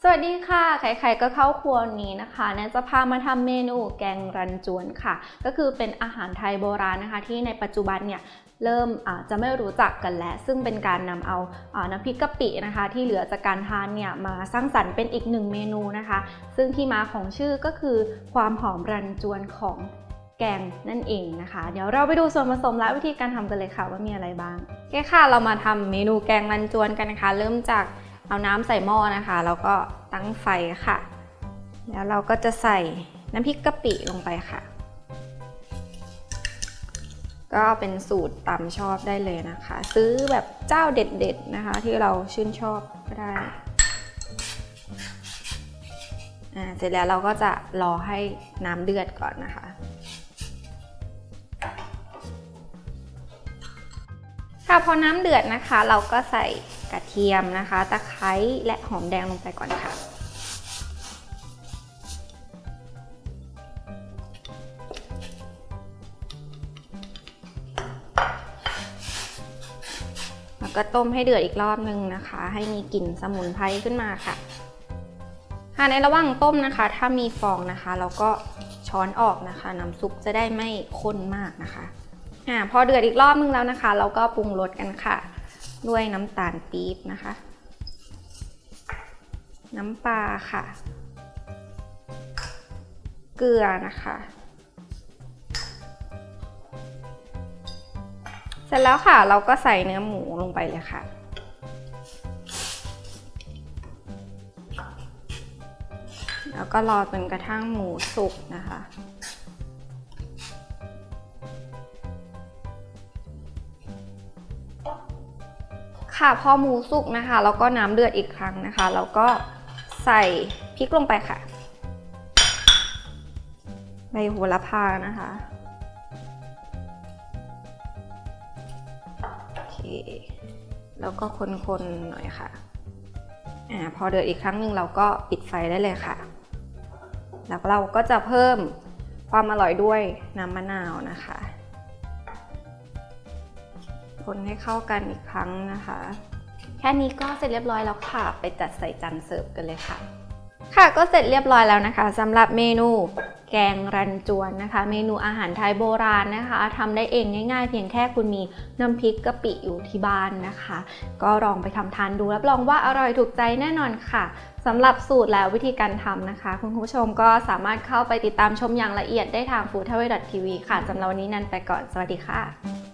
วัสดีค่ะใครๆก็เข้าครัวนี้นะคะแนนจะพามาทำเมนูแกงรันจวนค่ะก็คือเป็นอาหารไทยโบราณนะคะที่ในปัจจุบันเนี่ยเริ่มจะไม่รู้จักกันแล้วซึ่งเป็นการนำเอาน้ำพริกกะปินะคะที่เหลือจากการทานเนี่ยมาสร้างสรรค์เป็นอีกหนึ่งเมนูนะคะซึ่งที่มาของชื่อก็คือความหอมรันจวนของแกงนั่นเองนะคะเดี๋ยวเราไปดูส่วนผสมและวิธีการทำกันเลยค่ะว่ามีอะไรบ้างโอเคค่ะเรามาทำเมนูแกงรันจวนกันนะคะเริ่มจากเอาน้ำใส่หม้อนะคะแล้วก็ตั้งไฟค่ะแล้วเราก็จะใส่น้ำพริกกะปิลงไปค่ะก็เป็นสูตรตามชอบได้เลยนะคะซื้อแบบเจ้าเด็ดๆนะคะที่เราชื่นชอบก็ได้เสร็จแล้วเราก็จะรอให้น้ำเดือดก่อนนะคะค่ะพอน้ำเดือดนะคะเราก็ใส่กระเทียมนะคะตะไคร้และหอมแดงลงไปก่อนค่ะแล้วก็ต้มให้เดือดอีกรอบนึงนะคะให้มีกลิ่นสมุนไพรขึ้นมาค่ะในระหว่างต้มนะคะถ้ามีฟองนะคะเราก็ช้อนออกนะคะน้ำซุปจะได้ไม่ข้นมากนะคะพอเดือดอีกรอบนึงแล้วนะคะเราก็ปรุงรสกันค่ะด้วยน้ำตาลปี๊บนะคะน้ำปลาค่ะเกลือนะคะเสร็จแล้วค่ะเราก็ใส่เนื้อหมูลงไปเลยค่ะแล้วก็รอจนกระทั่งหมูสุกนะคะค่ะพอหมูสุกนะคะแล้วก็น้ำเดือดอีกครั้งนะคะแล้วก็ใส่พริกลงไปค่ะใบโหระพานะคะโอเคแล้วก็คนๆหน่อยค่ะพอเดือดอีกครั้งหนึ่งเราก็ปิดไฟได้เลยค่ะแล้วเราก็จะเพิ่มความอร่อยด้วยน้ำมะนาวนะคะคนให้เข้ากันอีกครั้งนะคะแค่นี้ก็เสร็จเรียบร้อยแล้วค่ะไปจัดใส่จานเสิร์ฟกันเลยค่ะก็เสร็จเรียบร้อยแล้วนะคะสำหรับเมนูแกงรันจวนนะคะเมนูอาหารไทยโบราณนะคะทำได้เองง่ายๆเพียงแค่คุณมีน้ำพริกกะปิอยู่ที่บ้านนะคะก็ลองไปทำทานดูรับรองว่าอร่อยถูกใจแน่นอนค่ะสำหรับสูตรและวิธีการทำนะคะคุณผู้ชมก็สามารถเข้าไปติดตามชมอย่างละเอียดได้ทาง foodthaiyaway.tv ค่ะสำหรับวันนี้นันไปก่อนสวัสดีค่ะ